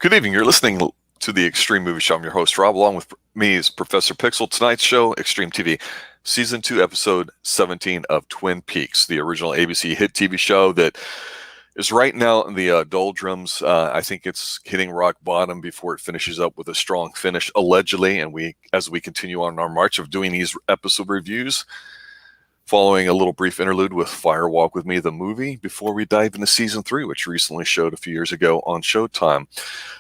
Good evening. You're listening to the Xtreme Movie Show. I'm your host, Rob. Along with me is Professor Pixel. Tonight's show, Xtreme TV, Season 2, Episode 17 of Twin Peaks, the original ABC hit TV show that is right now in the doldrums. I think it's hitting rock bottom before it finishes up with a strong finish, allegedly. And as we continue on our march of doing these episode reviews, following a little brief interlude with Fire Walk with Me, the movie, before we dive into Season 3, which recently showed a few years ago on Showtime.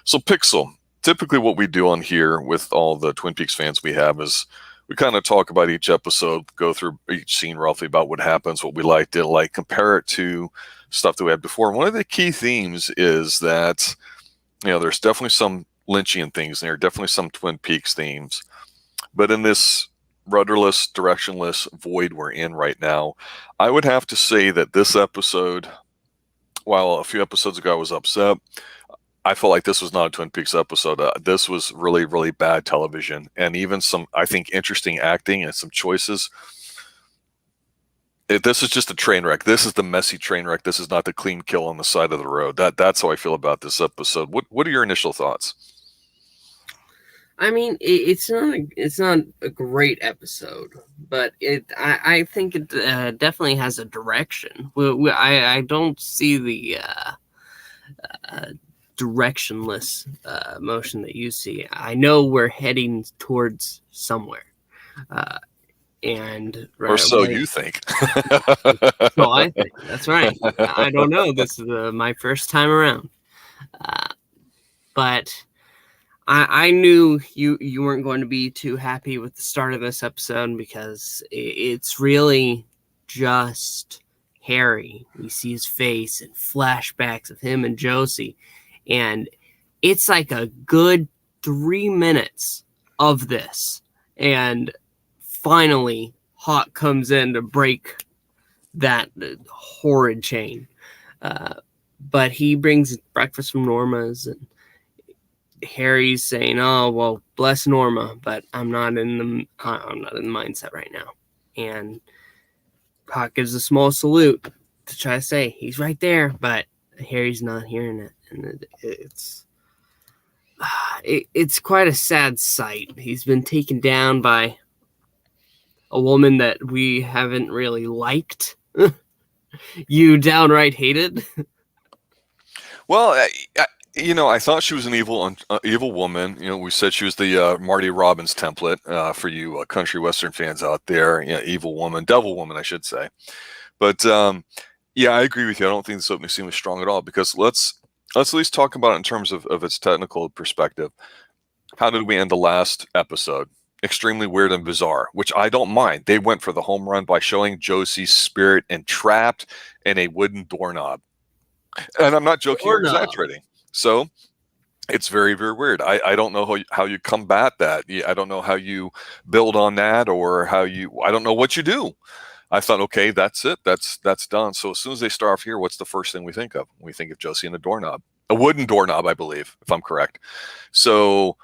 So, Pixel, typically what we do on here with all the Twin Peaks fans we have is we kind of talk about each episode, go through each scene roughly about what happens, what we like, didn't like, compare it to stuff that we had before. And one of the key themes is that, there's definitely some Lynchian things in there, definitely some Twin Peaks themes. But in this rudderless, directionless void we're in right now, I would have to say that this episode, while a few episodes ago I was upset, I felt like this was not a Twin Peaks episode. This was really, really bad television, and even some, I think, interesting acting and some choices. This is just a train wreck. This is the messy train wreck. This is not the clean kill on the side of the road. That's how I feel about this episode. What are your initial thoughts? I mean, it's not a great episode, but I think it definitely has a direction. I don't see the directionless motion that you see. I know we're heading towards somewhere, or so you think. So I think that's right. I don't know. This is my first time around, but I knew you weren't going to be too happy with the start of this episode because it's really just Harry. We see his face and flashbacks of him and Josie, and it's like a good 3 minutes of this, and finally Hawk comes in to break that horrid chain. But he brings breakfast from Norma's, and Harry's saying, "Oh, well, bless Norma, but I'm not in the mindset right now." And Hawk gives a small salute to try to say he's right there, but Harry's not hearing it, and it's quite a sad sight. He's been taken down by a woman that we haven't really liked. You downright hated. Well, I thought she was an evil woman. We said she was the Marty Robbins template for you country western fans out there. Evil woman, devil woman, I should say. But I agree with you. I don't think this opening scene was strong at all, because let's at least talk about it in terms of its technical perspective. How did we end the last episode? Extremely weird and bizarre, which I don't mind. They went for the home run by showing Josie's spirit entrapped in a wooden doorknob. And I'm not joking or exaggerating. So it's very, very weird. I don't know how you combat that. I don't know how you build on that, or I don't know what you do. I thought, okay, that's it. That's done. So as soon as they start off here, what's the first thing we think of? We think of Josie and a doorknob, a wooden doorknob, I believe, if I'm correct. So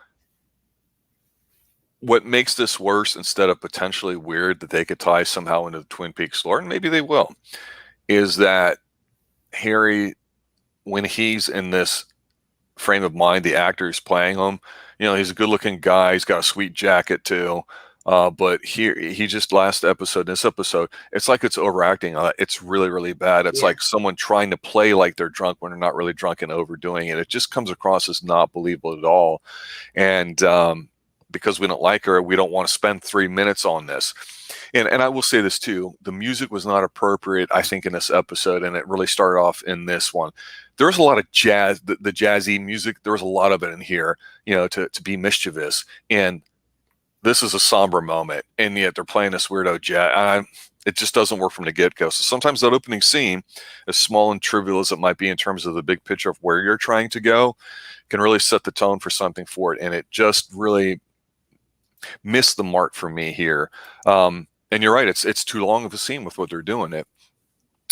what makes this worse, instead of potentially weird that they could tie somehow into the Twin Peaks lore, and maybe they will, is that Harry, when he's in this frame of mind, the actor who's playing him, he's a good-looking guy. He's got a sweet jacket too. But he just this episode, it's like it's overacting. It's really, really bad. It's like someone trying to play like they're drunk when they're not really drunk and overdoing it. It just comes across as not believable at all. And because we don't like her, we don't want to spend 3 minutes on this. And I will say this too, the music was not appropriate, I think, in this episode, and it really started off in this one. There was a lot of jazz, the jazzy music, there was a lot of it in here, to be mischievous. And this is a somber moment, and yet they're playing this weirdo jazz. It just doesn't work from the get-go. So sometimes that opening scene, as small and trivial as it might be in terms of the big picture of where you're trying to go, can really set the tone for something for it. And it just really missed the mark for me here. And you're right, it's too long of a scene with what they're doing it.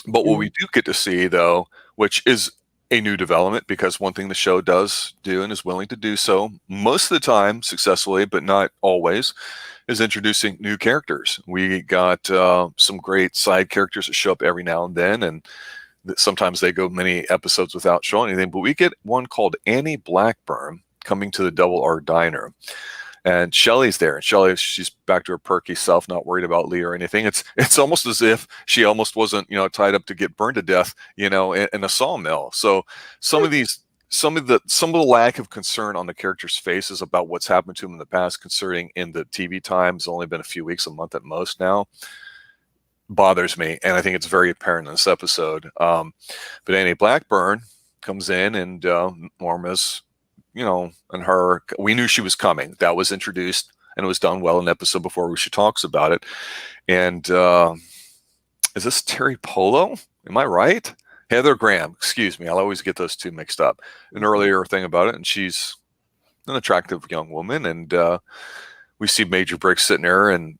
But what we do get to see, though, which is a new development, because one thing the show does do, and is willing to do so most of the time successfully, but not always, is introducing new characters. We got some great side characters that show up every now and then, and sometimes they go many episodes without showing anything, but we get one called Annie Blackburn coming to the Double R Diner. And Shelley's there, and she's back to her perky self, not worried about Leah or anything. It's almost as if she almost wasn't, tied up to get burned to death, in a sawmill. So some of the lack of concern on the characters' faces about what's happened to them in the past, considering in the TV time it's only been a few weeks, a month at most now, bothers me, and I think it's very apparent in this episode. But Annie Blackburn comes in, and Norma's, and her, we knew she was coming. That was introduced, and it was done well in the episode before she talks about it. And is this Terry Polo? Am I right? Heather Graham, excuse me. I'll always get those two mixed up. An earlier thing about it, and she's an attractive young woman, and we see Major Briggs sitting there, and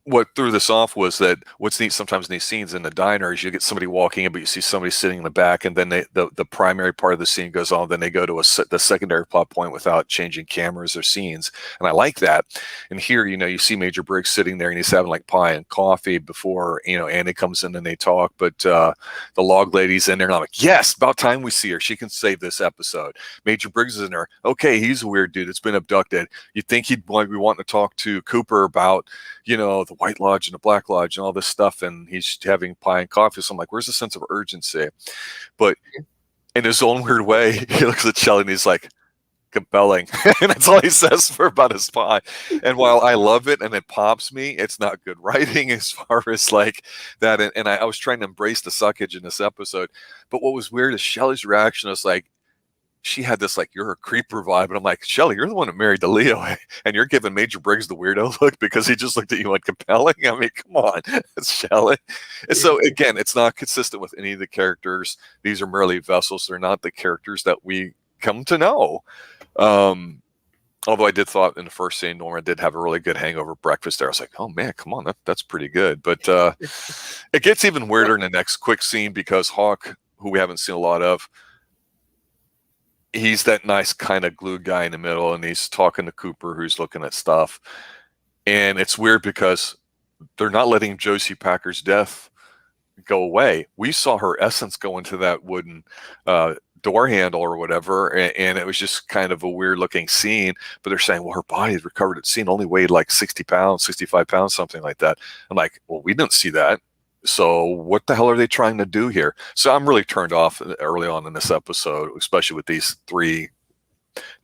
what threw this off was that what's neat sometimes in these scenes in the diner is you get somebody walking in, but you see somebody sitting in the back, and then the primary part of the scene goes on, then they go to the secondary plot point without changing cameras or scenes, and I like that. And here, you see Major Briggs sitting there, and he's having like pie and coffee before, Annie comes in and they talk, but the log lady's in there, and I'm like, yes, about time we see her. She can save this episode. Major Briggs is in there. Okay, he's a weird dude. It's been abducted. You'd think he'd be wanting to talk to Cooper about, the White Lodge and the Black Lodge and all this stuff, and he's having pie and coffee. So I'm like, where's the sense of urgency? But in his own weird way, he looks at Shelley and he's like, compelling. And that's all he says about his pie. And while I love it and it pops me, it's not good writing as far as like that. And I was trying to embrace the suckage in this episode. But what was weird is Shelley's reaction was like, she had this like, you're a creeper vibe. And I'm like, Shelley, you're the one that married to Leo, and you're giving Major Briggs the weirdo look because he just looked at you like compelling. I mean, come on, it's Shelley. And so again, it's not consistent with any of the characters. These are merely vessels. They're not the characters that we come to know. Although I did thought in the first scene, Norma did have a really good hangover breakfast there. I was like, oh man, come on, that's pretty good. But it gets even weirder in the next quick scene because Hawk, who we haven't seen a lot of, he's that nice kind of glue guy in the middle, and he's talking to Cooper, who's looking at stuff. And it's weird because they're not letting Josie Packer's death go away. We saw her essence go into that wooden door handle or whatever, and it was just kind of a weird looking scene. But they're saying, well, her body had recovered at scene, only weighed like 60 pounds, 65 pounds, something like that. I'm like, well, we didn't see that. So what the hell are they trying to do here? So I'm really turned off early on in this episode, especially with these three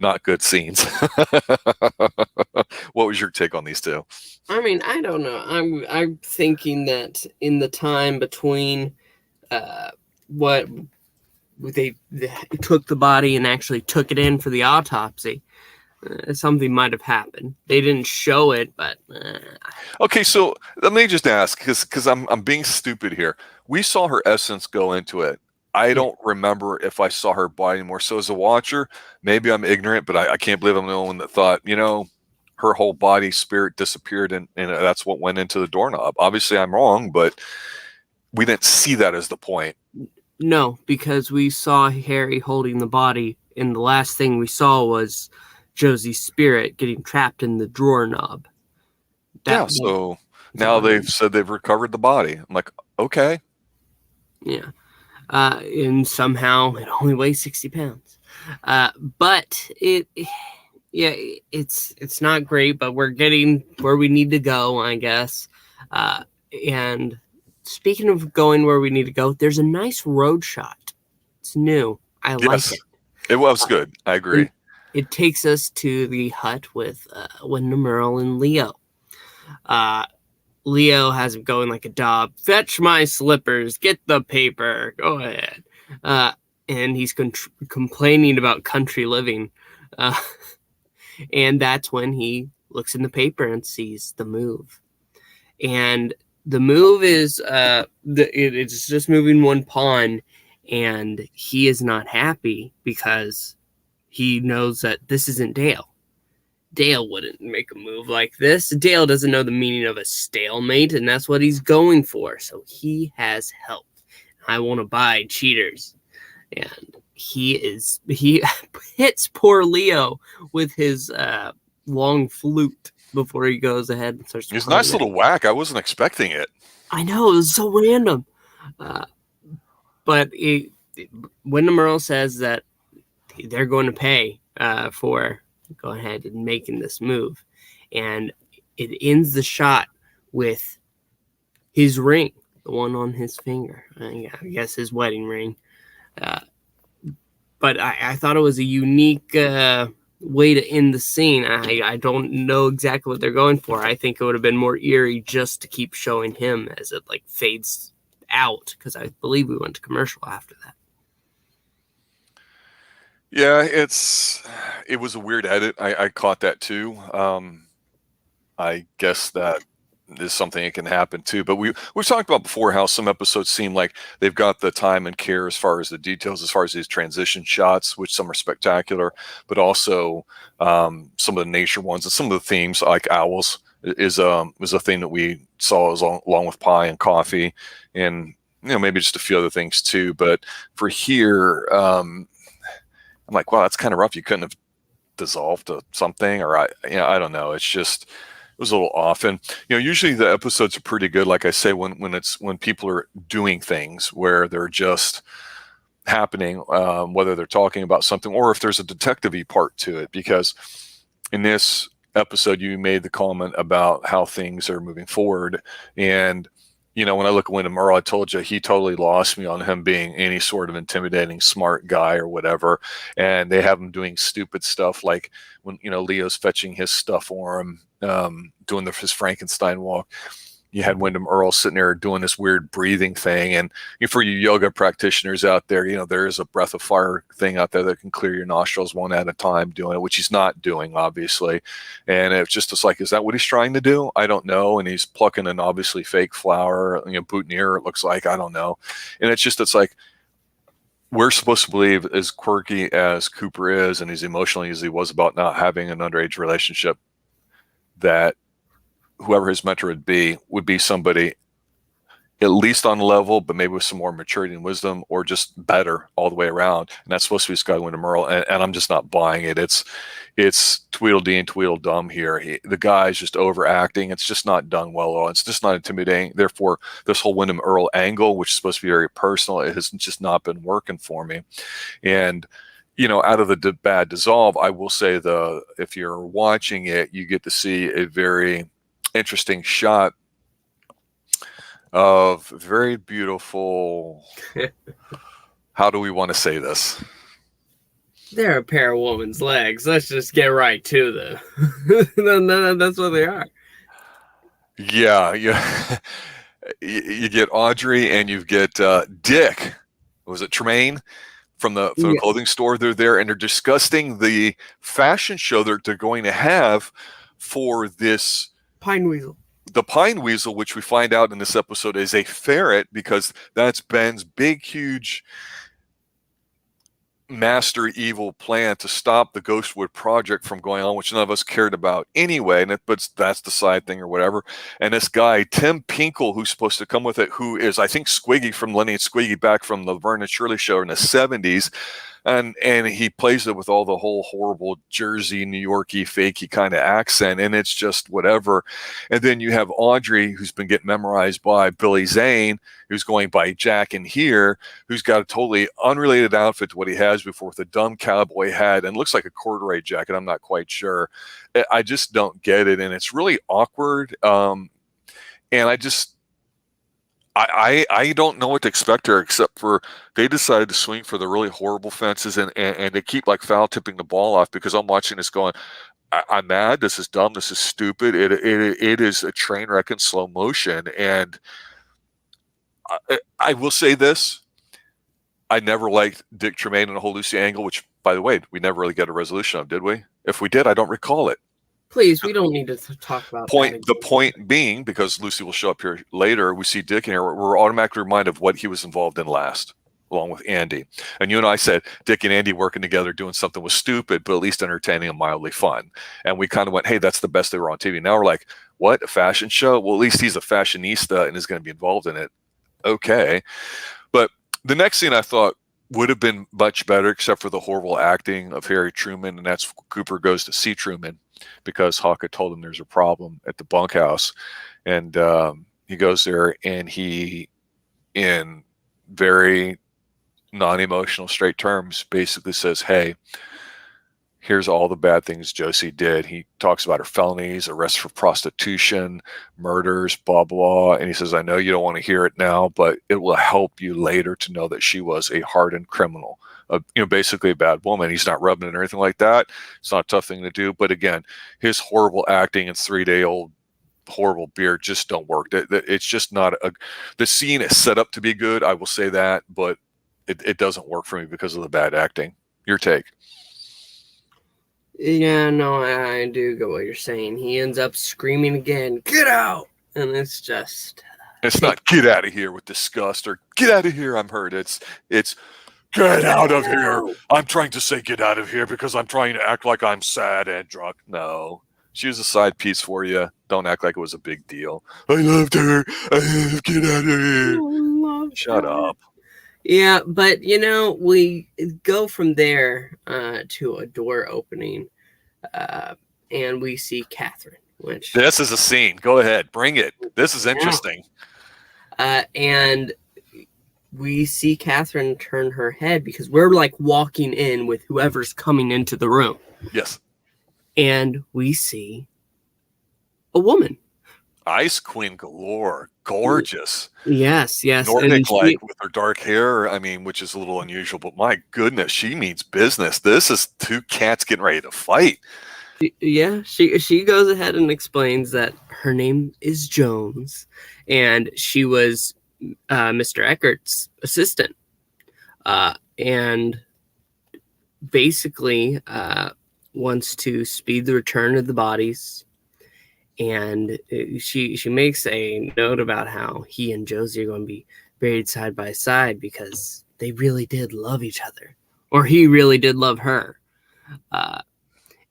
not good scenes. What was your take on these two? I mean, I don't know. I'm thinking that in the time between what they took the body and actually took it in for the autopsy, something might have happened. They didn't show it, but okay. So let me just ask, because I'm being stupid here. We saw her essence go into it. I don't remember if I saw her body anymore. So as a watcher, maybe I'm ignorant, but I can't believe I'm the only one that thought, her whole body spirit disappeared, and that's what went into the doorknob. Obviously, I'm wrong, but we didn't see that as the point. No, because we saw Harry holding the body, and the last thing we saw was Josie's spirit getting trapped in the drawer knob. So now they've said they've recovered the body. I'm like, okay. Yeah. And somehow it only weighs 60 pounds. But it's not great, but we're getting where we need to go, I guess. And speaking of going where we need to go, there's a nice road shot. It's new. I like it. It was good. I agree. It takes us to the hut with Wyndham, Earle, and Leo. Leo has him going like a dog. Fetch my slippers. Get the paper. Go ahead. And he's complaining about country living. And that's when he looks in the paper and sees the move. And the move is it's just moving one pawn, and he is not happy because he knows that this isn't Dale. Dale wouldn't make a move like this. Dale doesn't know the meaning of a stalemate, and that's what he's going for. So he has help. I won't abide cheaters. And he hits poor Leo with his long flute before he goes ahead and starts. It's a nice little whack. I wasn't expecting it. I know, it was so random. But Wyndham Earle says that they're going to pay for go ahead and making this move. And it ends the shot with his ring, the one on his finger. I guess his wedding ring. But I thought it was a unique way to end the scene. I don't know exactly what they're going for. I think it would have been more eerie just to keep showing him as it like fades out, because I believe we went to commercial after that. Yeah, it was a weird edit. I caught that too. I guess that is something that can happen too. But we've talked about before how some episodes seem like they've got the time and care as far as the details, as far as these transition shots, which some are spectacular, but also some of the nature ones and some of the themes like owls is a thing that we saw along with pie and coffee, and maybe just a few other things too. But for here, I'm like, wow, that's kind of rough. You couldn't have dissolved to something, or I don't know. It's just, it was a little off. And usually the episodes are pretty good, like I say, when people are doing things where they're just happening, whether they're talking about something or if there's a detective-y part to it. Because in this episode, you made the comment about how things are moving forward, and when I look at Wyndham Earle, I told you he totally lost me on him being any sort of intimidating, smart guy or whatever. And they have him doing stupid stuff like when Leo's fetching his stuff for him, doing his Frankenstein walk. You had Wyndham Earle sitting there doing this weird breathing thing. And for you yoga practitioners out there, there is a breath of fire thing out there that can clear your nostrils one at a time doing it, which he's not doing, obviously. And it's like, is that what he's trying to do? I don't know. And he's plucking an obviously fake flower, boutonniere, it looks like, I don't know. And it's like, we're supposed to believe, as quirky as Cooper is and as emotional as he was about not having an underage relationship, that whoever his mentor would be somebody at least on the level, but maybe with some more maturity and wisdom, or just better all the way around. And that's supposed to be Scott Wyndham Earle, and I'm just not buying it. It's Tweedledee and Tweedledum here. The guy's just overacting. It's just not done well at all. It's just not intimidating. Therefore, this whole Wyndham Earle angle, which is supposed to be very personal, it has just not been working for me. And out of the bad dissolve, I will say if you're watching it, you get to see a very interesting shot of very beautiful. How do we want to say this? They're a pair of woman's legs. Let's just get right to them. That's what they are. Yeah. You get Audrey and you get Dick. Was it Tremaine? From the clothing store. They're there and they're discussing the fashion show they're going to have for this Pine Weasel. The Pine Weasel, which we find out in this episode is a ferret, because that's Ben's big, huge master evil plan to stop the Ghostwood project from going on, which none of us cared about anyway. But that's the side thing or whatever. And this guy, Tim Pinkle, who's supposed to come with it, who is, I think, Squiggy from Lenny and Squiggy back from the Vernon Shirley show in the 70s. And he plays it with all the whole horrible Jersey, New Yorky, fakey kind of accent, and it's just whatever. And then you have Audrey, who's been getting memorized by Billy Zane, who's going by Jack in here, who's got a totally unrelated outfit to what he has before, with a dumb cowboy hat and looks like a corduroy jacket. I'm not quite sure. I just don't get it, and it's really awkward. And I don't know what to expect here, except for they decided to swing for the really horrible fences and they keep like foul tipping the ball off, because I'm watching this going, I'm mad. This is dumb. This is stupid. It is a train wreck in slow motion. And I will say this. I never liked Dick Tremaine and the whole Lucy angle, which, by the way, we never really got a resolution of, did we? If we did, I don't recall it. Please, we don't need to talk about that. The point being, because Lucy will show up here later, we see Dick in here, we're automatically reminded of what he was involved in last, along with Andy. And you and I said Dick and Andy working together doing something was stupid, but at least entertaining and mildly fun. And we kind of went, hey, that's the best they were on TV. Now we're like, what, a fashion show? Well, at least he's a fashionista and is going to be involved in it. Okay. But the next scene I thought would have been much better, except for the horrible acting of Harry Truman, and that's Cooper goes to see Truman because Hawk had told him there's a problem at the bunkhouse. And he goes there and he, in very non-emotional, straight terms, basically says, hey, here's all the bad things Josie did. He talks about her felonies, arrests for prostitution, murders, blah, blah. And he says, I know you don't want to hear it now, but it will help you later to know that she was a hardened criminal, basically a bad woman. He's not rubbing it or anything like that. It's not a tough thing to do. But again, his horrible acting and 3-day-old horrible beard just don't work. It's just not the scene is set up to be good. I will say that, but it doesn't work for me because of the bad acting. Your take? Yeah, no, I do get what you're saying. He ends up screaming again, "Get out!" And it's just... It's not "get out of here" with disgust or "get out of here, I'm hurt." It's "get out of here." I'm trying to say "get out of here" because I'm trying to act like I'm sad and drunk. No. She was a side piece for you. Don't act like it was a big deal. I loved her. Get out of here. Shut up. Yeah, but we go from there to a door opening, and we see Catherine. Which this is a scene. Go ahead, bring it. This is interesting. And we see Catherine turn her head because we're like walking in with whoever's coming into the room. Yes. And we see a woman. Ice Queen galore. Gorgeous. Yes. Nordic-like with her dark hair, which is a little unusual, but my goodness, she means business. This is two cats getting ready to fight. Yeah, she goes ahead and explains that her name is Jones, and she was Mr. Eckert's assistant. And basically wants to speed the return of the bodies. And she makes a note about how he and Josie are going to be buried side by side because they really did love each other, or he really did love her.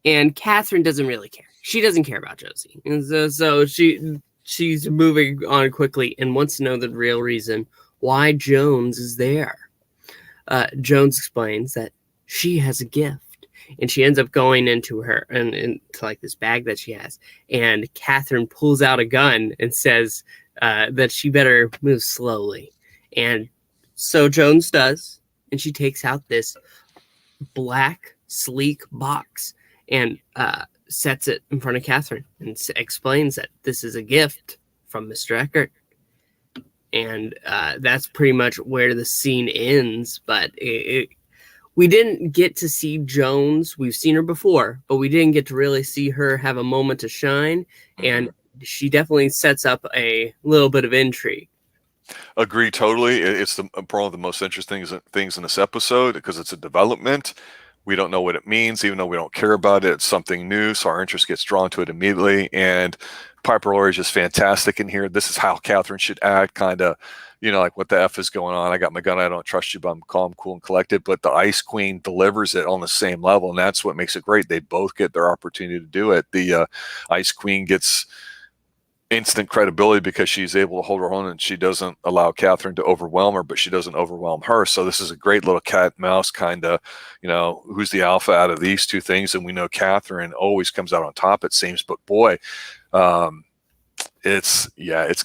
And Catherine doesn't really care. She doesn't care about Josie, and so she's moving on quickly and wants to know the real reason why Jones is there. Jones explains that she has a gift. And she ends up going into her and into like this bag that she has. And Catherine pulls out a gun and says that she better move slowly. And so Jones does. And she takes out this black, sleek box and sets it in front of Catherine and explains that this is a gift from Mr. Eckert. And that's pretty much where the scene ends. But we didn't get to see Jones. We've seen her before, but we didn't get to really see her have a moment to shine. And she definitely sets up a little bit of intrigue. Agree totally. It's probably the most interesting things in this episode because it's a development. We don't know what it means, even though we don't care about it. It's something new, so our interest gets drawn to it immediately. And Piper Laurie is just fantastic in here. This is how Catherine should act, kind of, like, what the F is going on? I got my gun. I don't trust you, but I'm calm, cool, and collected. But the Ice Queen delivers it on the same level, and that's what makes it great. They both get their opportunity to do it. The Ice Queen gets instant credibility because she's able to hold her own, and she doesn't allow Catherine to overwhelm her, but she doesn't overwhelm her. So this is a great little cat and mouse kind of, who's the alpha out of these two things. And we know Catherine always comes out on top, it seems, but boy, it's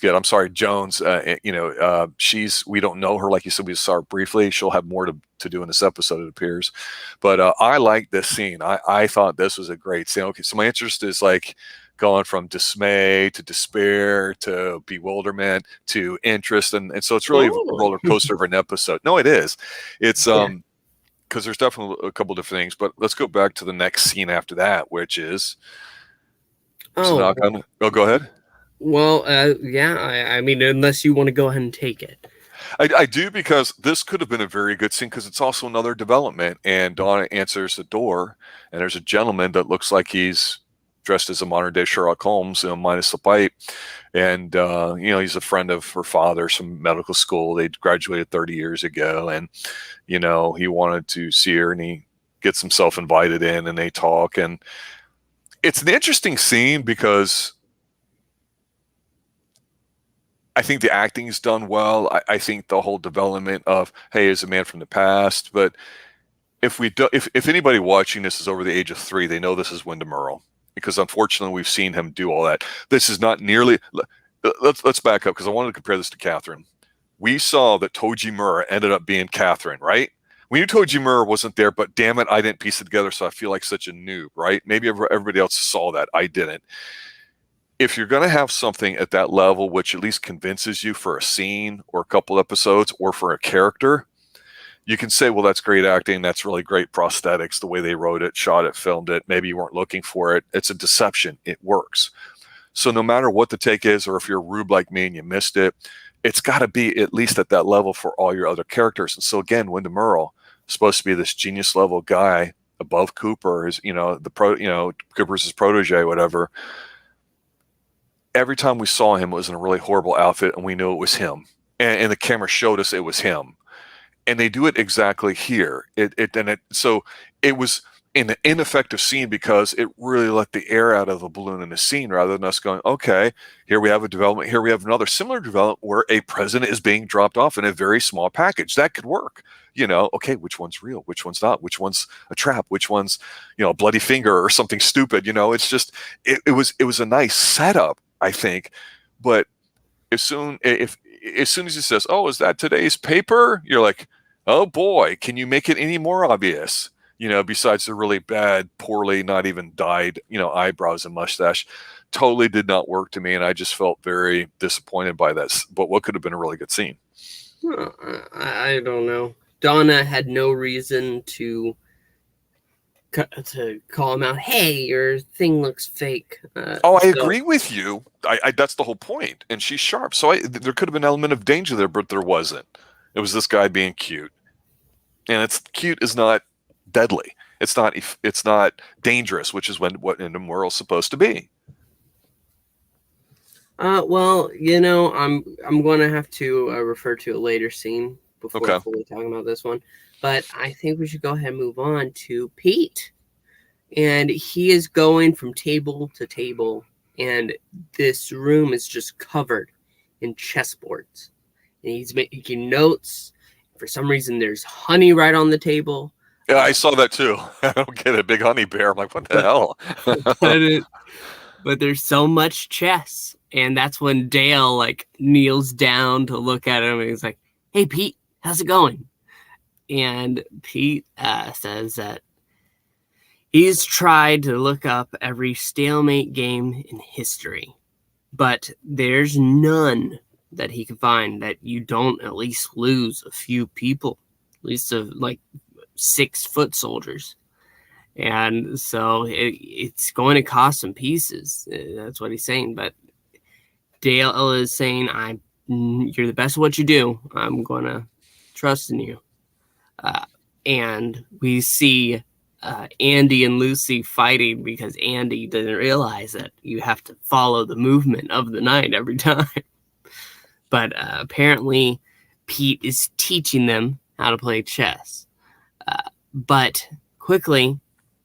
good. I'm sorry, Jones. We don't know her, like you said. We saw her briefly. She'll have more to do in this episode, it appears. But I like this scene. I thought this was a great scene. Okay, so my interest is like going from dismay to despair to bewilderment to interest, and so it's really a roller coaster of an episode. No, it is. It's because there's definitely a couple different things. But let's go back to the next scene after that, which is. Go ahead. Well, I mean, unless you want to go ahead and take it. I do, because this could have been a very good scene because it's also another development. And Donna answers the door, and there's a gentleman that looks like he's dressed as a modern-day Sherlock Holmes, minus the pipe. And, he's a friend of her father, some medical school. They graduated 30 years ago. And, he wanted to see her, and he gets himself invited in, and they talk. And it's an interesting scene because I think the acting is done well. I think the whole development of, hey, is a man from the past. But if anybody watching this is over the age of 3, they know this is Wyndham Earle, because unfortunately we've seen him do all that. This is not nearly. Let's back up, because I wanted to compare this to Catherine. we saw that Toji Mura ended up being Catherine, right? We knew Toji Mura wasn't there, but damn it, I didn't piece it together, so I feel like such a noob, right? Maybe everybody else saw that. I didn't. If you're going to have something at that level, which at least convinces you for a scene or a couple episodes or for a character, you can say, well, that's great acting. That's really great prosthetics, the way they wrote it, shot it, filmed it. Maybe you weren't looking for it. It's a deception. It works. So no matter what the take is, or if you're a rube like me and you missed it, it's got to be at least at that level for all your other characters. And so again, Wyndham Earle is supposed to be this genius level guy above Cooper, is Cooper's his protege, whatever. Every time we saw him, it was in a really horrible outfit, and we knew it was him. And the camera showed us it was him. And they do it exactly here. So it was an ineffective scene because it really let the air out of the balloon in the scene, rather than us going, okay, here we have a development, here we have another similar development where a president is being dropped off in a very small package. That could work. Okay, which one's real? Which one's not? Which one's a trap? Which one's, a bloody finger or something stupid? It's just, it was a nice setup, I think. But as soon as he says, oh, is that today's paper? You're like, oh boy, can you make it any more obvious? Besides the really bad, poorly, not even dyed, eyebrows and mustache, totally did not work to me. And I just felt very disappointed by this, but what could have been a really good scene. I don't know. Donna had no reason to call him out. Hey, your thing looks fake. I agree with you. I that's the whole point. And she's sharp. So there could have been an element of danger there, but there wasn't. It was this guy being cute. And it's cute is not deadly. It's not dangerous, which is what Wyndham Earle's supposed to be. Well, I'm going to have to refer to a later scene before fully talking about this one. But I think we should go ahead and move on to Pete. And he is going from table to table, and this room is just covered in chessboards. And he's making notes. For some reason, there's honey right on the table. Yeah, I saw that too. I don't get a big honey bear. I'm like, what the hell? But there's so much chess. And that's when Dale kneels down to look at him, and he's like, hey, Pete, how's it going? And Pete says that he's tried to look up every stalemate game in history, but there's none that he can find that you don't at least lose a few people, at least 6 foot soldiers. And so it's going to cost some pieces. That's what he's saying. But Dale is saying, you're the best at what you do. I'm going to trust in you. And we see Andy and Lucy fighting because Andy didn't realize that you have to follow the movement of the knight every time. But apparently Pete is teaching them how to play chess. But quickly,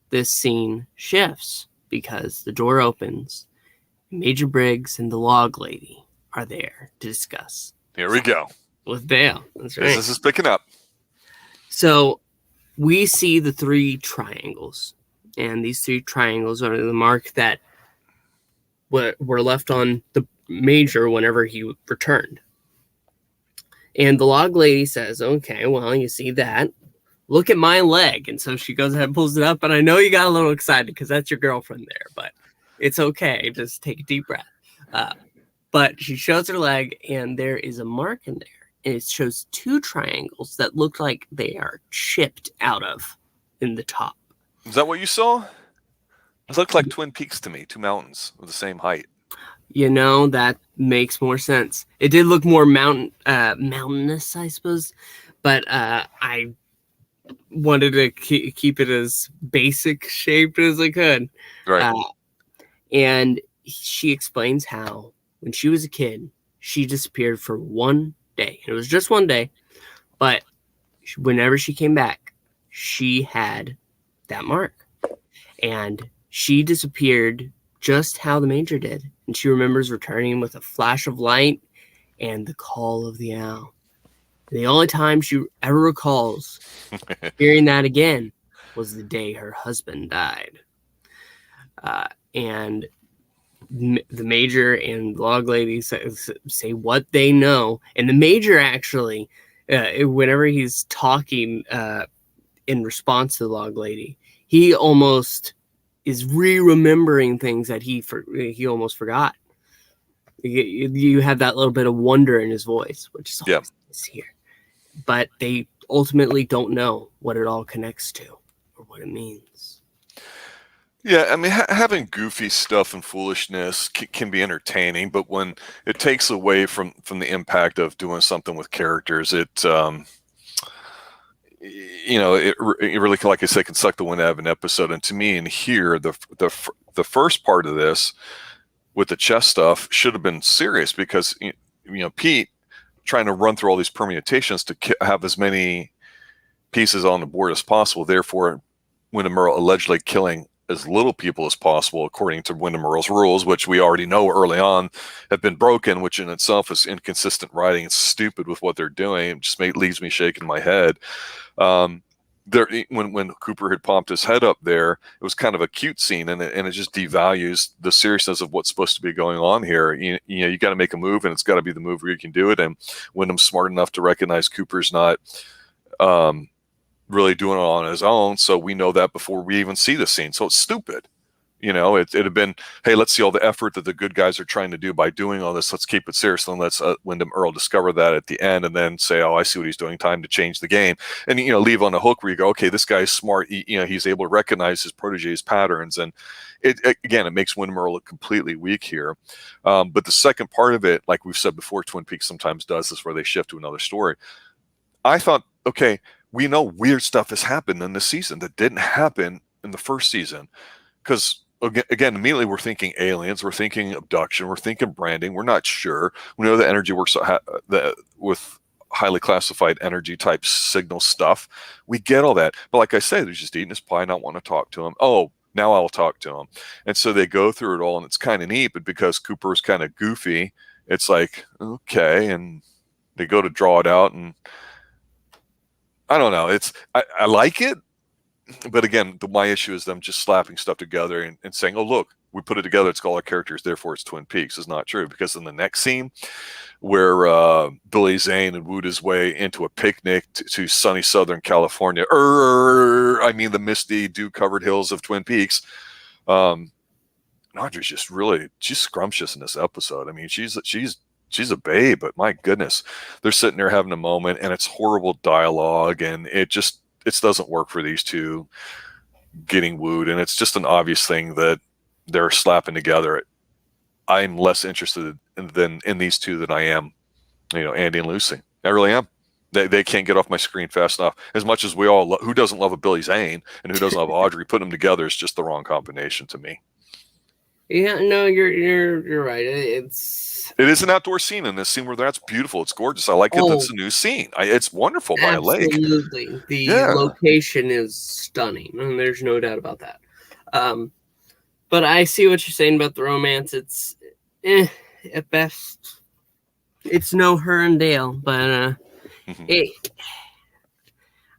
this scene shifts because the door opens. Major Briggs and the log lady are there to discuss. Here we go. With Dale. That's right. This is picking up. So we see the 3 triangles. And these 3 triangles are the mark that were left on the Major whenever he returned. And the log lady says, okay, well, you see that. Look at my leg. And so she goes ahead and pulls it up. And I know you got a little excited because that's your girlfriend there. But it's okay. Just take a deep breath. But she shows her leg, and there is a mark in there. And it shows 2 triangles that look like they are chipped out of in the top. Is that what you saw? It looked like Twin Peaks to me, 2 mountains of the same height. That makes more sense. It did look more mountainous, I suppose. But I wanted to keep it as basic shaped as I could. Right. And she explains how, when she was a kid, she disappeared for one day. It was just one day. But whenever she came back, she had that mark. And she disappeared just how the Major did. And she remembers returning with a flash of light and the call of the owl. The only time she ever recalls hearing that again was the day her husband died. And the major and log lady say what they know, and the major actually, whenever he's talking in response to the log lady, he almost is remembering things that he almost forgot. You have that little bit of wonder in his voice, which is always nice here. But they ultimately don't know what it all connects to or what it means. Yeah, I mean, having goofy stuff and foolishness can be entertaining, but when it takes away from the impact of doing something with characters, it really, like I said, can suck the wind out of an episode. And to me, in here, the first part of this with the chess stuff should have been serious, because Pete trying to run through all these permutations to have as many pieces on the board as possible. Therefore, Wyndham Earle allegedly killing as little people as possible, according to Wyndham Earle's rules, which we already know early on have been broken, which in itself is inconsistent writing. It's stupid with what they're doing. It just leaves me shaking my head. When Cooper had popped his head up there, it was kind of a cute scene, and it just devalues the seriousness of what's supposed to be going on here. You got to make a move, and it's got to be the move where you can do it. And Wyndham's smart enough to recognize Cooper's not really doing it on his own, so we know that before we even see the scene. So it's stupid. It'd have been, hey, let's see all the effort that the good guys are trying to do by doing all this. Let's keep it serious, and let's Wyndham Earle discover that at the end, and then say, oh, I see what he's doing. Time to change the game, and leave on a hook where you go, okay, this guy's smart. He's able to recognize his protege's patterns, and it makes Wyndham Earle look completely weak here. But the second part of it, like we've said before, Twin Peaks sometimes does this, where they shift to another story. I thought, okay, we know weird stuff has happened in this season that didn't happen in the first season, because again, immediately we're thinking aliens, we're thinking abduction, we're thinking branding. We're not sure. We know the energy works with highly classified energy type signal stuff. We get all that, but like I say, they're just eating his pie, not want to talk to him. Oh, now I'll talk to him. And so they go through it all, and it's kind of neat. But because Cooper is kind of goofy, it's like, okay, and they go to draw it out, and I don't know. I like it, but again, my issue is them just slapping stuff together and saying, "Oh, look, we put it together. It's got all our characters. Therefore, it's Twin Peaks." Is not true, because in the next scene, where Billy Zane had wooed his way into a picnic to sunny Southern California, the misty, dew-covered hills of Twin Peaks. Audrey's she's scrumptious in this episode. I mean, she's a babe, but my goodness, they're sitting there having a moment, and it's horrible dialogue, and it doesn't work for these two getting wooed, and it's just an obvious thing that they're slapping together. I'm less interested in these two than I am, Andy and Lucy. I really am. They can't get off my screen fast enough. As much as we all who doesn't love a Billy Zane and who doesn't love Audrey, putting them together is just the wrong combination to me. Yeah, no, you're right. It is an outdoor scene, in this scene where that's beautiful. It's gorgeous. I like it. That's a new scene. It's wonderful by a lake. Absolutely. The location is stunning, and there's no doubt about that. But I see what you're saying about the romance. It's at best. It's no Herondale, but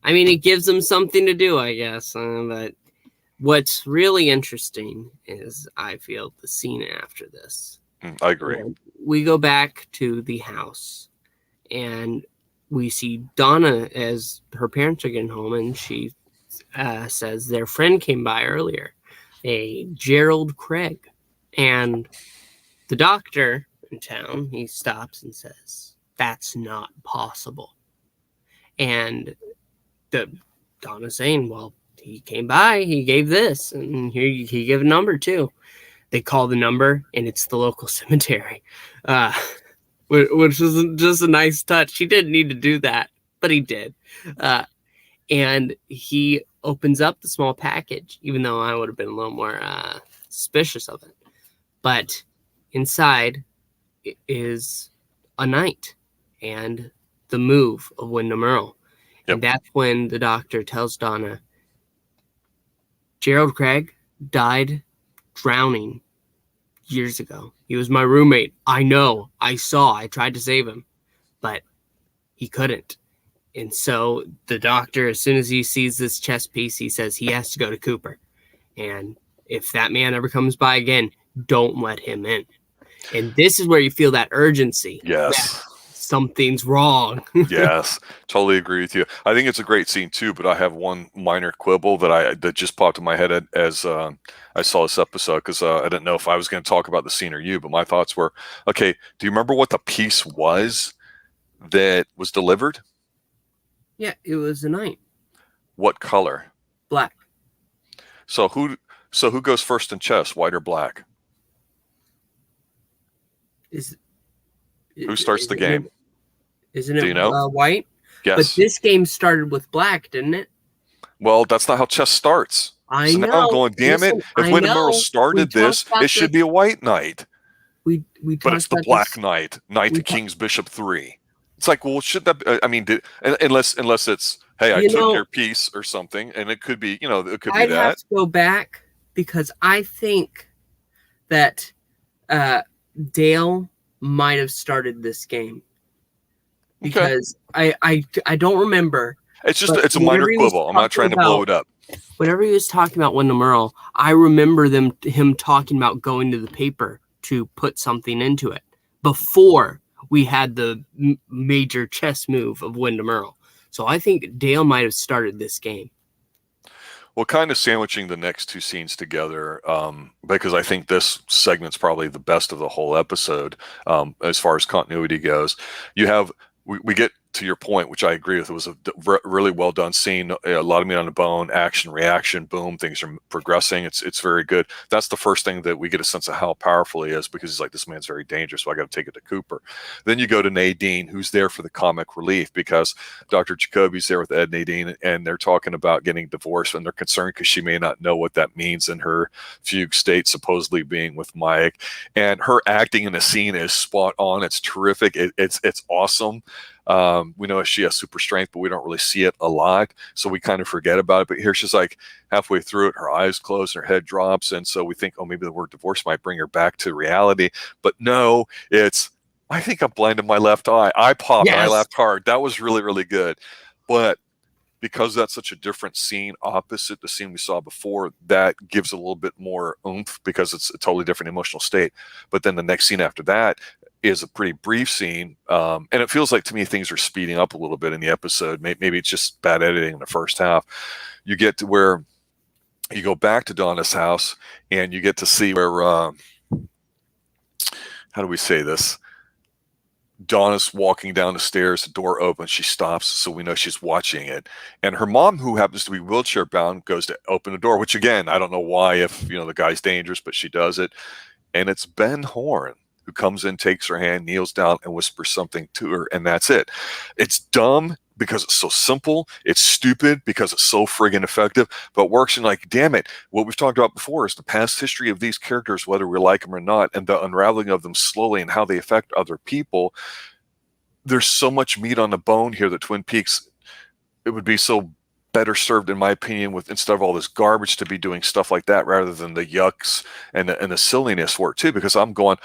it gives them something to do, I guess. But what's really interesting is, I feel, the scene after this. I agree. And we go back to the house, and we see Donna as her parents are getting home, and she says their friend came by earlier, a Gerald Craig. And the doctor in town, he stops and says, "That's not possible." And Donna's saying, well, he came by, he gave this, and here he gave a number too. They call the number, and it's the local cemetery, which was just a nice touch. He didn't need to do that, but he did. And he opens up the small package, even though I would have been a little more suspicious of it. But inside is a knight and the move of Wyndham Earle. Yep. And that's when the doctor tells Donna, Gerald Craig died drowning years ago. He was my roommate. I know. I tried to save him, but he couldn't. And so the doctor, as soon as he sees this chess piece, he says he has to go to Cooper. And if that man ever comes by again, don't let him in. And this is where you feel that urgency. Yes. That something's wrong. Yes, totally agree with you. I think it's a great scene too, but I have one minor quibble that just popped in my head as I saw this episode, because I didn't know if I was going to talk about the scene or you, but my thoughts were, okay, do you remember what the piece was that was delivered? Yeah, it was a knight. What color? Black. So who goes first in chess, white or black? Who starts the game? Isn't it Do you know? white? Yes. But this game started with black, didn't it? Well, that's not how chess starts. I So know. now I'm going, damn it. If Windermere started this, it should be a white knight. But it's the black knight, knight to king's bishop 3. It's like, well, should that be, I mean, unless it's, hey, I took your piece or something, and it could be, it could be that. I'd have to go back, because I think that Dale might have started this game, because I don't remember. It's a minor quibble. I'm not trying to blow it up. Whenever he was talking about Wyndham Earle, I remember him talking about going to the paper to put something into it before we had the major chess move of Wyndham Earle. So I think Dale might have started this game. Well, kind of sandwiching the next two scenes together, because I think this segment's probably the best of the whole episode, as far as continuity goes. We get to your point, which I agree with. It was a really well done scene. A lot of meat on the bone, action, reaction, boom, things are progressing. It's very good. That's the first thing that we get a sense of how powerful he is, because he's like, this man's very dangerous, so I got to take it to Cooper. Then you go to Nadine, who's there for the comic relief, because Dr. Jacoby's there with Ed and Nadine, and they're talking about getting divorced, and they're concerned because she may not know what that means in her fugue state, supposedly being with Mike. And her acting in the scene is spot on. It's terrific. It's awesome. We know she has super strength, but we don't really see it a lot, so we kind of forget about it. But here she's like halfway through it, her eyes close and her head drops, and so we think, oh, maybe the word divorce might bring her back to reality. But no, I think I'm blind in my left eye. I popped, yes. And I laughed hard. That was really, really good. But because that's such a different scene opposite the scene we saw before, that gives a little bit more oomph, because it's a totally different emotional state. But then the next scene after that is a pretty brief scene, and it feels like to me things are speeding up a little bit in the episode. Maybe it's just bad editing in the first half. You get to where you go back to Donna's house, and you get to see where, how do we say this? Donna's walking down the stairs, the door opens, she stops, so we know she's watching it. And her mom, who happens to be wheelchair bound, goes to open the door, which again, I don't know why, if the guy's dangerous, but she does it. And it's Ben Horn, who comes in, takes her hand, kneels down, and whispers something to her, and that's it. It's dumb because it's so simple. It's stupid because it's so friggin' effective, but works in, like, damn it, what we've talked about before is the past history of these characters, whether we like them or not, and the unraveling of them slowly and how they affect other people. There's so much meat on the bone here that Twin Peaks, it would be so better served, in my opinion, with, instead of all this garbage, to be doing stuff like that rather than the yucks and the silliness for it too, because I'm going,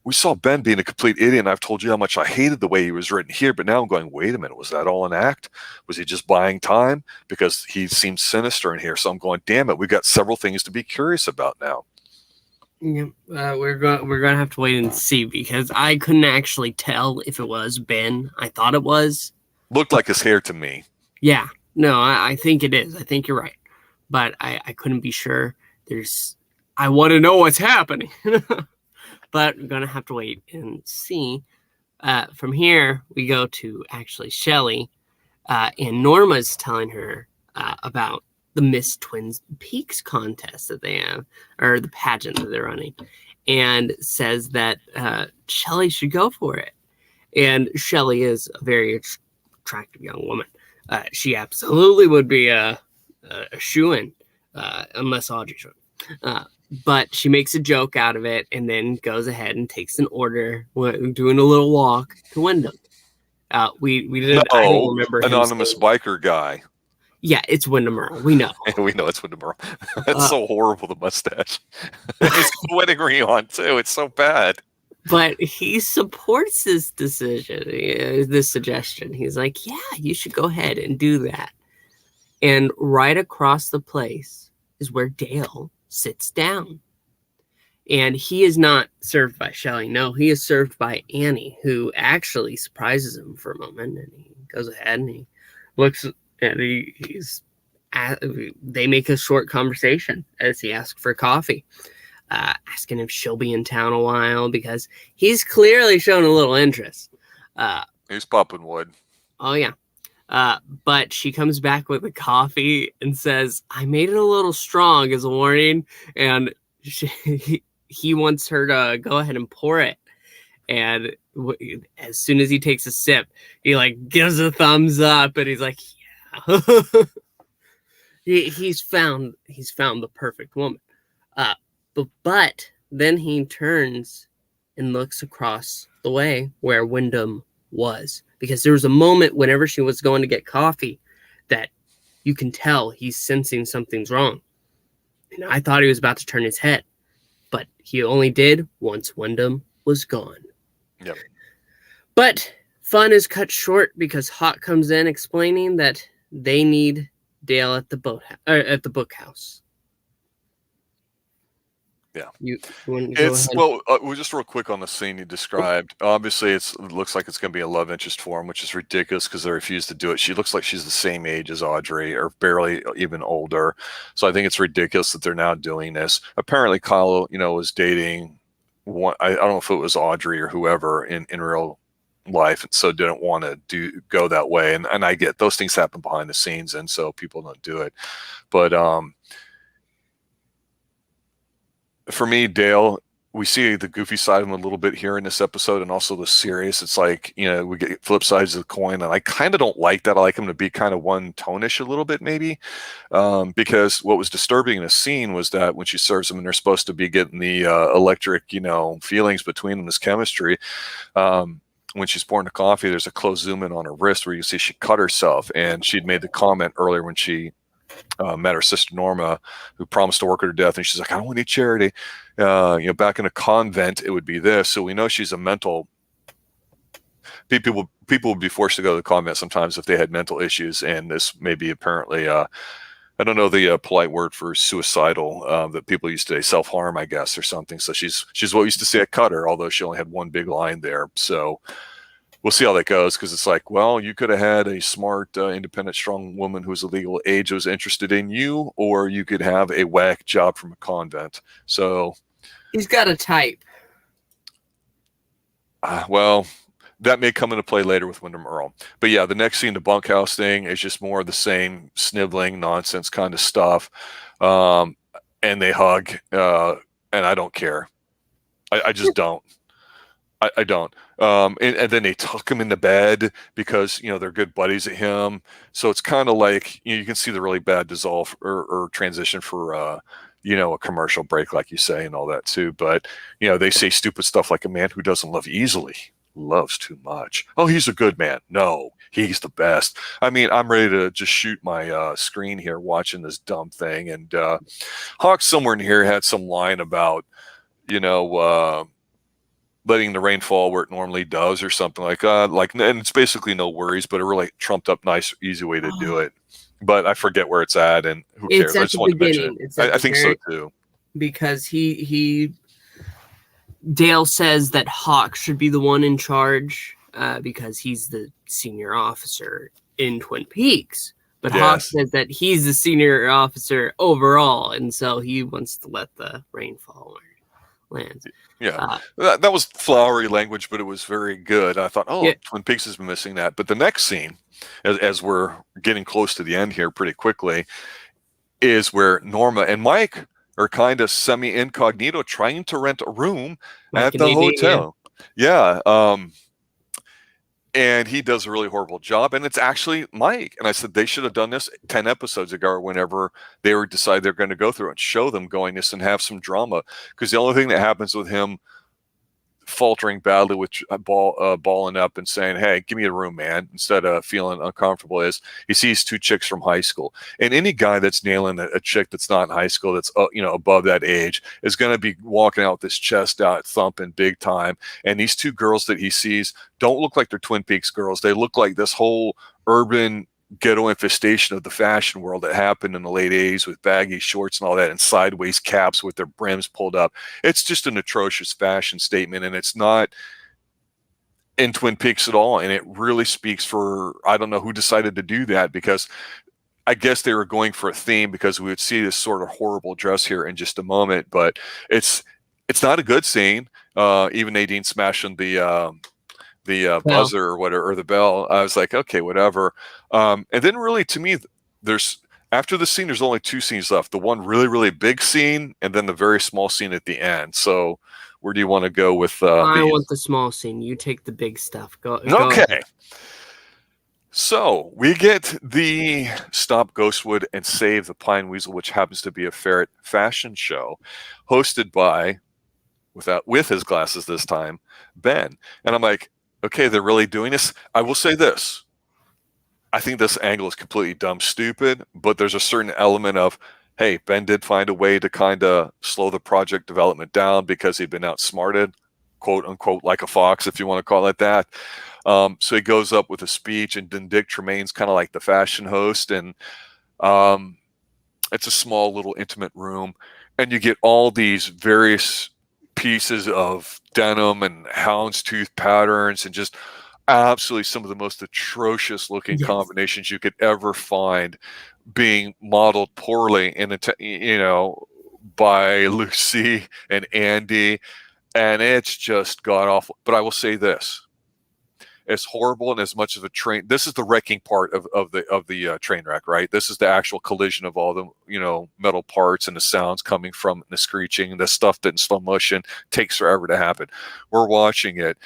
we saw Ben being a complete idiot, and I've told you how much I hated the way he was written here, but now I'm going, wait a minute, was that all an act? Was he just buying time? Because he seems sinister in here. So I'm going, damn it, we've got several things to be curious about now. Yeah, we're gonna have to wait and see, because I couldn't actually tell if it was Ben. I thought it was. Looked like his hair to me. Yeah, no, I think it is. I think you're right, but I couldn't be sure. I want to know what's happening. But we're going to have to wait and see. From here, we go to actually Shelley, and Norma's telling her about the Miss Twin Peaks contest that they have, or the pageant that they're running, and says that Shelley should go for it. And Shelley is a very attractive young woman. She absolutely would be a shoo-in, unless Audrey's right. But she makes a joke out of it, and then goes ahead and takes an order, doing a little walk to Wyndham. We didn't. I don't remember anonymous biker guy. Yeah, it's Wyndham Earle. We know. We know it's Wyndham Earle. That's so horrible. The mustache. It's wedding ring on too. It's so bad. But he supports this decision, this suggestion. He's like, "Yeah, you should go ahead and do that." And right across the place is where Dale sits down, And he is not served by Shelley. No, he is served by Annie, who actually surprises him for a moment. And he goes ahead and he looks, and they make a short conversation as he asks for coffee, asking if she'll be in town a while, because he's clearly shown a little interest. He's popping wood. Oh, yeah. But she comes back with a coffee and says, I made it a little strong as a warning. And he wants her to go ahead and pour it. And as soon as he takes a sip, he like gives a thumbs up, and he's like, yeah. he's found the perfect woman. But then he turns and looks across the way where Wyndham was, because there was a moment whenever she was going to get coffee that you can tell he's sensing something's wrong. And I thought he was about to turn his head, but he only did once Wyndham was gone. Yep. But fun is cut short because Hawk comes in explaining that they need Dale at the bookhouse. Yeah. You want to go ahead? Well, just real quick on the scene you described. Obviously, it looks like it's going to be a love interest for him, which is ridiculous because they refuse to do it. She looks like she's the same age as Audrey, or barely even older. So I think it's ridiculous that they're now doing this. Apparently, Kyle, was dating one. I don't know if it was Audrey or whoever in real life, and so didn't want to go that way. And I get those things happen behind the scenes, and so people don't do it. But for me, Dale, we see the goofy side of him a little bit here in this episode, and also the serious. It's like, we get flip sides of the coin, and I kind of don't like that. I like him to be kind of one-tone-ish a little bit, maybe, because what was disturbing in the scene was that when she serves him and they're supposed to be getting the electric, feelings between them, this chemistry, when she's pouring the coffee, there's a close zoom in on her wrist where you see she cut herself, and she'd made the comment earlier when she met her sister Norma, who promised to work her to death, and she's like, I don't want any charity. Back in a convent, it would be this. So we know she's a mental. People would be forced to go to the convent sometimes if they had mental issues, and this may be apparently. I don't know the polite word for suicidal that people used to say, self-harm, I guess, or something. So she's what we used to say a cutter, although she only had one big line there. So we'll see how that goes, because it's like, well, you could have had a smart, independent, strong woman who's of legal age who was interested in you, or you could have a whack job from a convent. So he's got a type. Well, that may come into play later with Wyndham Earle. But yeah, the next scene, the bunkhouse thing, is just more of the same sniveling nonsense kind of stuff. And they hug, and I don't care. I just don't. I don't. And then they tuck him into bed because, they're good buddies at him. So it's kind of like, you can see the really bad dissolve or transition for, a commercial break, like you say, and all that too. But, they say stupid stuff like, a man who doesn't love easily loves too much. Oh, he's a good man. No, he's the best. I mean, I'm ready to just shoot my screen here watching this dumb thing. And Hawk somewhere in here had some line about, letting the rain fall where it normally does, or something like and it's basically no worries, but a really trumped up, nice, easy way to do it. But I forget where it's at, and who cares? I just wanted to mention it. I think so too. Because Dale says that Hawk should be the one in charge because he's the senior officer in Twin Peaks. But yes. Hawk says that he's the senior officer overall, and so he wants to let the rain fall where it lands. Yeah, that was flowery language, but it was very good. I thought, yeah. Twin Peaks has been missing that. But the next scene, as we're getting close to the end here pretty quickly, is where Norma and Mike are kind of semi-incognito trying to rent a room at the hotel. Yeah. And he does a really horrible job, and it's actually Mike. And I said they should have done this 10 episodes ago, or whenever they were decide they're going to go through it and show them going this and have some drama. Because the only thing that happens with him faltering badly with balling up and saying, hey, give me a room, man, instead of feeling uncomfortable, is he sees two chicks from high school. And any guy that's nailing a chick that's not in high school, that's above that age, is going to be walking out with his chest out thumping big time. And these two girls that he sees don't look like they're Twin Peaks girls. They look like this whole urban ghetto infestation of the fashion world that happened in the late 80s with baggy shorts and all that and sideways caps with their brims pulled up. It's just an atrocious fashion statement, and it's not in Twin Peaks at all. And it really speaks for, I don't know who decided to do that, because I guess they were going for a theme, because we would see this sort of horrible dress here in just a moment, but it's not a good scene. Even Nadine smashing the buzzer or whatever, or the bell. I was like, okay, whatever. And then really, to me, there's, after the scene, there's only two scenes left. The one really, really big scene, and then the very small scene at the end. So where do you want to go with I want the small scene. You take the big stuff. Go okay. ahead. So we get the Stop Ghostwood and Save the Pine Weasel, which happens to be a Ferret fashion show hosted by, with his glasses this time, Ben. And I'm like, okay, they're really doing this. I will say this. I think this angle is completely dumb stupid, but there's a certain element of, hey, Ben did find a way to kind of slow the project development down because he'd been outsmarted, quote unquote, like a fox, if you want to call it that. So he goes up with a speech, and then Dick Tremaine's kind of like the fashion host, and it's a small little intimate room, and you get all these various pieces of denim and houndstooth patterns and just absolutely some of the most atrocious looking combinations you could ever find being modeled poorly by Lucy and Andy, and it's just god awful. But I will say this: as horrible and as much of a train, this is the wrecking part of the train wreck, right? This is the actual collision of all the metal parts and the sounds coming from it, and the screeching, and the stuff that in slow motion takes forever to happen. We're watching it.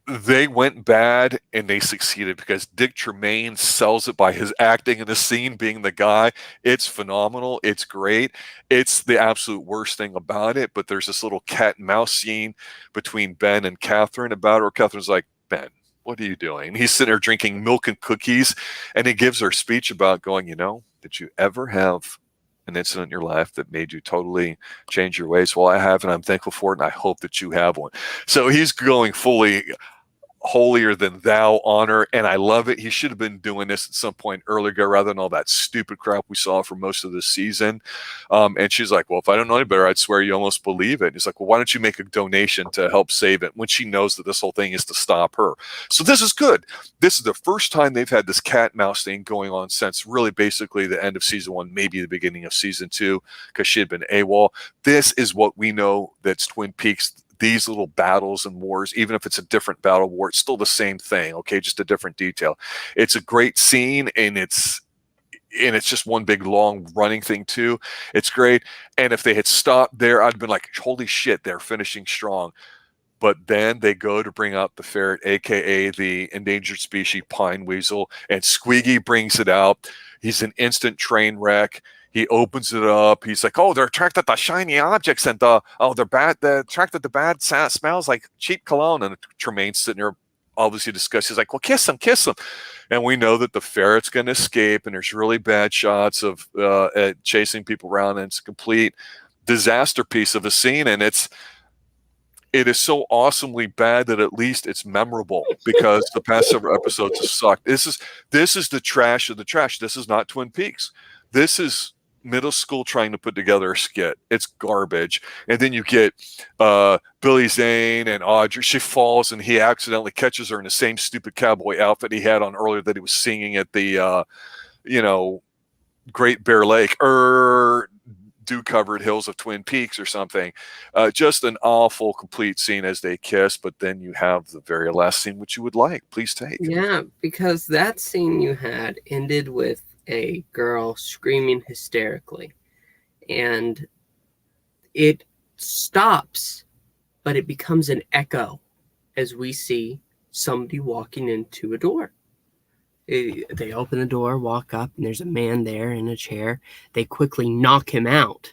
They went bad and they succeeded because Dick Tremaine sells it by his acting in the scene, being the guy. It's phenomenal. It's great. It's the absolute worst thing about it. But there's this little cat and mouse scene between Ben and Catherine about it, where Catherine's like, Ben, what are you doing? He's sitting there drinking milk and cookies, and he gives her a speech about going, did you ever have an incident in your life that made you totally change your ways? Well, I have, and I'm thankful for it, and I hope that you have one. So he's going fully holier than thou honor, and I love it. He should have been doing this at some point earlier rather than all that stupid crap we saw for most of the season. And she's like, well, if I don't know any better, I'd swear you almost believe it. And he's like, well, why don't you make a donation to help save it, when she knows that this whole thing is to stop her? So this is good. This is the first time they've had this cat and mouse thing going on since really basically the end of season 1, maybe the beginning of season 2, because she had been AWOL. This is what we know that's Twin Peaks. These little battles and wars, even if it's a different battle war, it's still the same thing, okay? Just a different detail. It's a great scene, and it's just one big long running thing too. It's great. And if they had stopped there, I'd been like, holy shit, they're finishing strong. But then they go to bring out the ferret, aka the endangered species pine weasel, and Squeaky brings it out. He's an instant train wreck. He opens it up. He's like, "Oh, they're attracted to shiny objects, and they're bad. They're attracted to bad smells like cheap cologne." And Tremaine's sitting there, obviously disgusted. He's like, "Well, kiss him." And we know that the ferret's going to escape. And there's really bad shots of chasing people around, and it's a complete disaster piece of a scene. And it is so awesomely bad that at least it's memorable, because the past several episodes have sucked. This is the trash of the trash. This is not Twin Peaks. This is middle school trying to put together a skit. It's garbage. And then you get Billy Zane and Audrey. She falls, and he accidentally catches her in the same stupid cowboy outfit he had on earlier that he was singing at the Great Bear Lake or dew-covered hills of Twin Peaks or something. Just an awful complete scene as they kiss. But then you have the very last scene, which you would like. Please take. Yeah, because that scene you had ended with a girl screaming hysterically, and it stops, but it becomes an echo as we see somebody walking into a door. They open the door, walk up, and there's a man there in a chair. They quickly knock him out,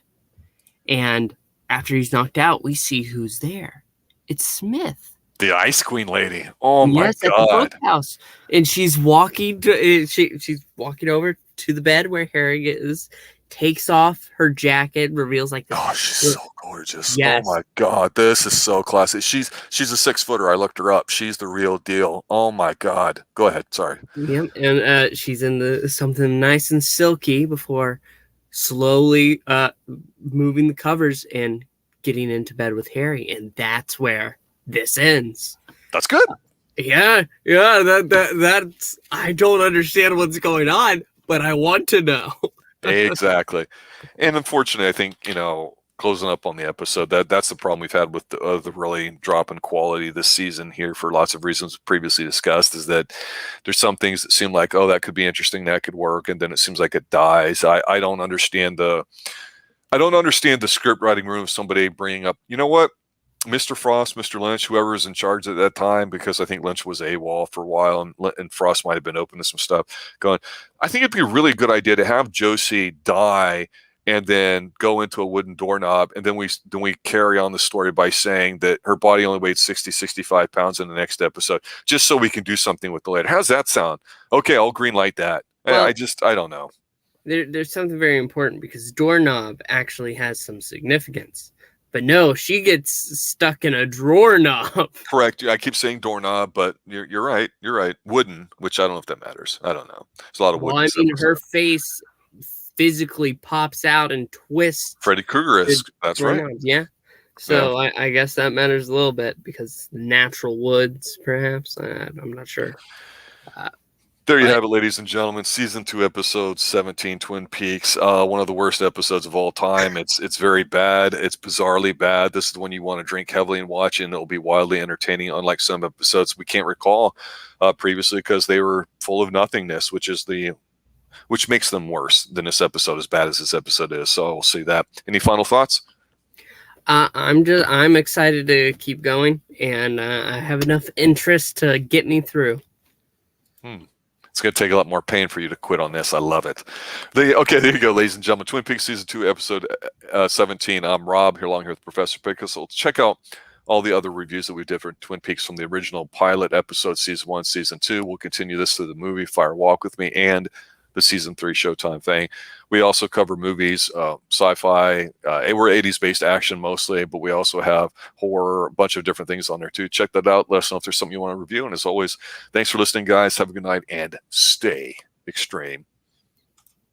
and after he's knocked out, we see who's there. It's Smith, the Ice Queen lady. Oh my yes, God! at the boathouse, and she's walking. She's walking over to the bed where Harry is, takes off her jacket, reveals like this. Oh, she's so gorgeous. Yes. Oh my God, this is so classic. She's a 6-footer. I looked her up. She's the real deal. Oh my God. Go ahead. Sorry. Yep, and she's in the something nice and silky before slowly moving the covers and getting into bed with Harry, and that's where this ends. That's good. Yeah, that's I don't understand what's going on, but I want to know. Exactly. And unfortunately, I think, closing up on the episode, that's the problem we've had with the really drop in quality this season here for lots of reasons previously discussed, is that there's some things that seem like, oh, that could be interesting, that could work, and then it seems like it dies. I don't understand the script writing room of somebody bringing up, you know what, Mr. Frost, Mr. Lynch, whoever was in charge at that time, because I think Lynch was AWOL for a while, and Frost might have been open to some stuff, going, I think it'd be a really good idea to have Josie die and then go into a wooden doorknob, and then we carry on the story by saying that her body only weighed 65 pounds in the next episode, just so we can do something with the later. How's that sound? Okay, I'll green light that. Well, I don't know. There's something very important, because doorknob actually has some significance. But no, she gets stuck in a drawer knob. Correct. I keep saying doorknob, but you're right. You're right. Wooden, which I don't know if that matters. I don't know. There's a lot of wooden. Well, I mean, her face physically pops out and twists. Freddy Krueger-esque. That's right. Knobs, yeah. So yeah. I guess that matters a little bit, because natural woods, perhaps. I'm not sure. There you have it, ladies and gentlemen. Season 2, episode 17, Twin Peaks. One of the worst episodes of all time. It's very bad. It's bizarrely bad. This is the one you want to drink heavily and watch, and it'll be wildly entertaining, unlike some episodes we can't recall previously, because they were full of nothingness, which makes them worse than this episode, as bad as this episode is. So we'll see that. Any final thoughts? I'm excited to keep going, and I have enough interest to get me through. It's going to take a lot more pain for you to quit on this. I love it. Okay, there you go, ladies and gentlemen. Twin Peaks Season 2, Episode 17. I'm Rob, here along here with Professor Pickles. So check out all the other reviews that we did for Twin Peaks from the original pilot episode, Season 1, Season 2. We'll continue this through the movie Fire Walk With Me and the Season 3 Showtime thing. We also cover movies, sci-fi, we're 80s-based action mostly, but we also have horror, a bunch of different things on there too. Check that out. Let us know if there's something you want to review. And as always, thanks for listening, guys. Have a good night and stay extreme.